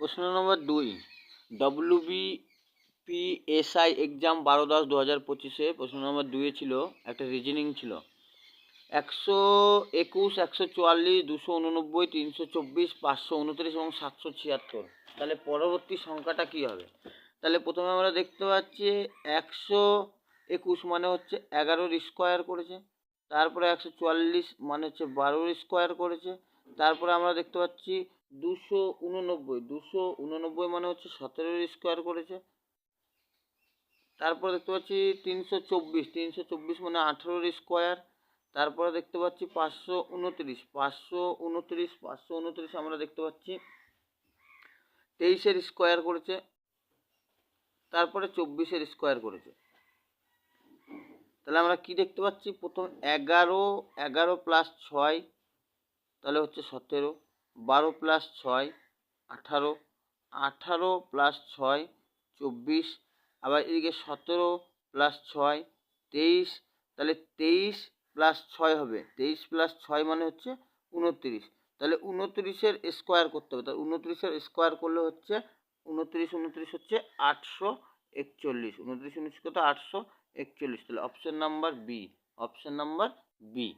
প্রশ্ন নম্বর 2, WBPSI exam 12/10/2025 প্রশ্ন নম্বর 2 ছিল একটা রিজনিং ছিল 121, 144, 289, 324, 529 এবং 776। তাহলে পরবর্তী সংখ্যাটা কি হবে? তাহলে প্রথমে আমরা দেখতে পাচ্ছি 121 মানে হচ্ছে 11 স্কোয়ার করেছে, তারপরে 144 মানে হচ্ছে 12 স্কোয়ার করেছে, তারপরে আমরা দেখতে পাচ্ছি 289 মানে হচ্ছে 17 স্কোয়ার করেছে, তারপরে দেখতে পাচ্ছি 324 মানে 18 স্কোয়ার, তারপরে দেখতে পাচ্ছি 529 আমরা দেখতে পাচ্ছি 23 স্কোয়ার করেছে, তারপরে 24 স্কোয়ার করেছে। তাহলে আমরা কি দেখতে পাচ্ছি? প্রথম 11 প্লাস 6 তাহলে হচ্ছে 17, 12 প্লাস 6 18, 18 প্লাস 6 24, আবার এদিকে 17 প্লাস 6 23, তাহলে 23 প্লাস 6 হবে, 23 প্লাস 6 মানে হচ্ছে 29। তাহলে 29-এর স্কোয়ার করতে হবে, তাহলে 29-এর স্কোয়ার করলে হচ্ছে 29 হচ্ছে 841, 29 কত 841। তাহলে option number B, option number B.